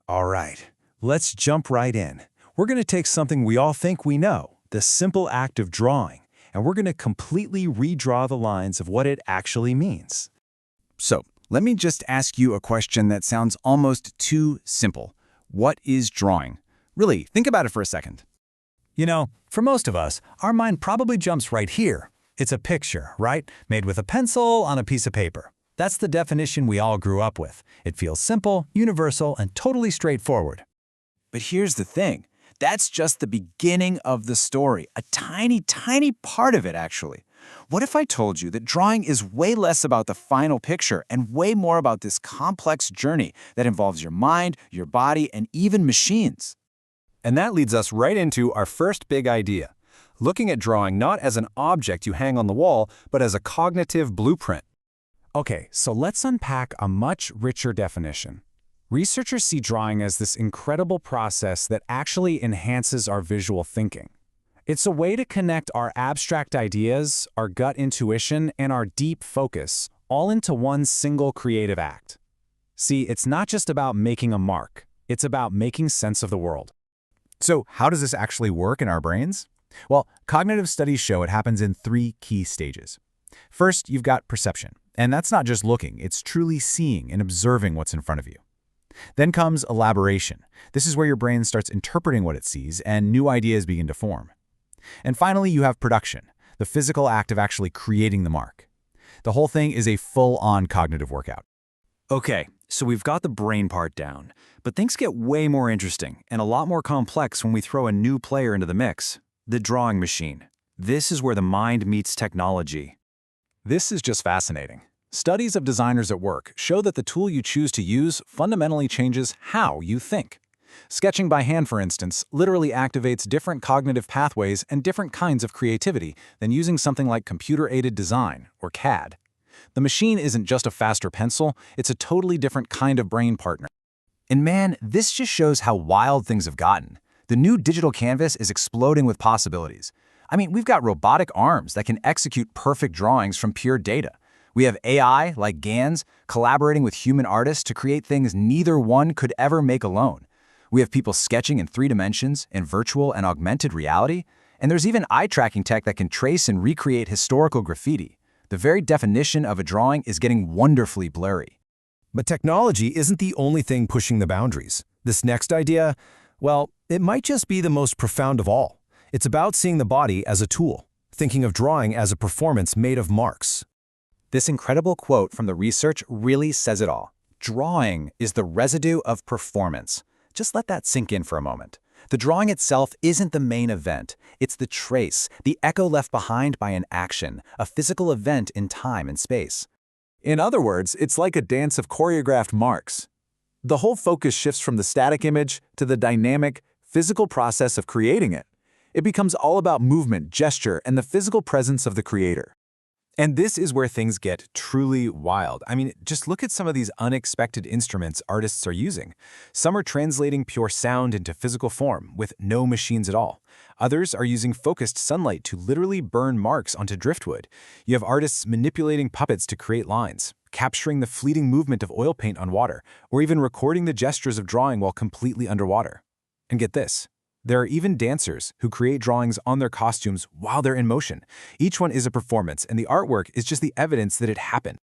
All right, let's jump right in. We're going to take something we all think we know, the simple act of drawing, and we're going to completely redraw the lines of what it actually means. So, let me just ask you a question that sounds almost too simple. What is drawing? Really, think about it for a second. You know, for most of us, our mind probably jumps right here. It's a picture, right? Made with a pencil on a piece of paper. That's the definition we all grew up with. It feels simple, universal, and totally straightforward. But here's the thing. That's just the beginning of the story, a tiny, tiny part of it, actually. What if I told you that drawing is way less about the final picture and way more about this complex journey that involves your mind, your body, and even machines? And that leads us right into our first big idea, looking at drawing not as an object you hang on the wall, but as a cognitive blueprint. Okay, so let's unpack a much richer definition. Researchers see drawing as this incredible process that actually enhances our visual thinking. It's a way to connect our abstract ideas, our gut intuition, and our deep focus all into one single creative act. See, it's not just about making a mark. It's about making sense of the world. So how does this actually work in our brains? Well, cognitive studies show it happens in 3 key stages. First, you've got perception. And that's not just looking, it's truly seeing and observing what's in front of you. Then comes elaboration. This is where your brain starts interpreting what it sees and new ideas begin to form. And finally, you have production, the physical act of actually creating the mark. The whole thing is a full-on cognitive workout. Okay, so we've got the brain part down, but things get way more interesting and a lot more complex when we throw a new player into the mix, the drawing machine. This is where the mind meets technology. This is just fascinating. Studies of designers at work show that the tool you choose to use fundamentally changes how you think. Sketching by hand, for instance, literally activates different cognitive pathways and different kinds of creativity than using something like computer-aided design, or CAD. The machine isn't just a faster pencil, it's a totally different kind of brain partner. And man, this just shows how wild things have gotten. The new digital canvas is exploding with possibilities. I mean, we've got robotic arms that can execute perfect drawings from pure data. We have AI, like GANs, collaborating with human artists to create things neither one could ever make alone. We have people sketching in 3 dimensions, in virtual and augmented reality, and there's even eye-tracking tech that can trace and recreate historical graffiti. The very definition of a drawing is getting wonderfully blurry. But technology isn't the only thing pushing the boundaries. This next idea, well, it might just be the most profound of all. It's about seeing the body as a tool, thinking of drawing as a performance made of marks. This incredible quote from the research really says it all. Drawing is the residue of performance. Just let that sink in for a moment. The drawing itself isn't the main event. It's the trace, the echo left behind by an action, a physical event in time and space. In other words, it's like a dance of choreographed marks. The whole focus shifts from the static image to the dynamic, physical process of creating it. It becomes all about movement, gesture, and the physical presence of the creator. And this is where things get truly wild. I mean, just look at some of these unexpected instruments artists are using. Some are translating pure sound into physical form with no machines at all. Others are using focused sunlight to literally burn marks onto driftwood. You have artists manipulating puppets to create lines, capturing the fleeting movement of oil paint on water, or even recording the gestures of drawing while completely underwater. And get this. There are even dancers who create drawings on their costumes while they're in motion. Each one is a performance, and the artwork is just the evidence that it happened.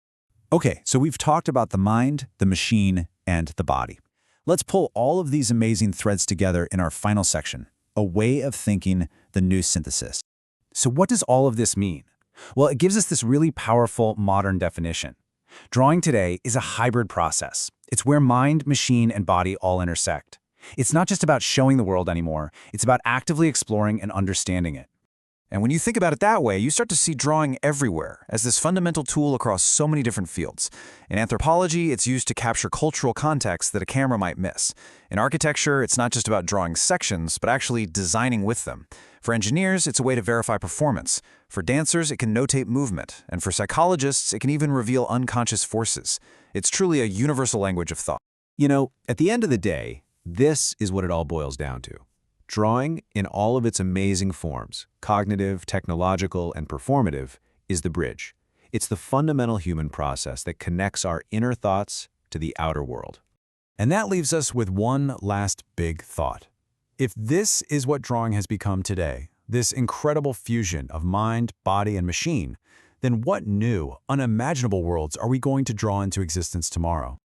Okay, so we've talked about the mind, the machine, and the body. Let's pull all of these amazing threads together in our final section, a way of thinking, the new synthesis. So what does all of this mean? Well, it gives us this really powerful modern definition. Drawing today is a hybrid process. It's where mind, machine, and body all intersect. It's not just about showing the world anymore, it's about actively exploring and understanding it. And when you think about it that way, you start to see drawing everywhere as this fundamental tool across so many different fields. In anthropology, it's used to capture cultural context that a camera might miss. In architecture, it's not just about drawing sections, but actually designing with them. For engineers, it's a way to verify performance. For dancers, it can notate movement. And for psychologists, it can even reveal unconscious forces. It's truly a universal language of thought. You know, at the end of the day, this is what it all boils down to. Drawing, in all of its amazing forms, cognitive, technological, and performative, is the bridge. It's the fundamental human process that connects our inner thoughts to the outer world. And that leaves us with one last big thought. If this is what drawing has become today, this incredible fusion of mind, body, and machine, then what new, unimaginable worlds are we going to draw into existence tomorrow?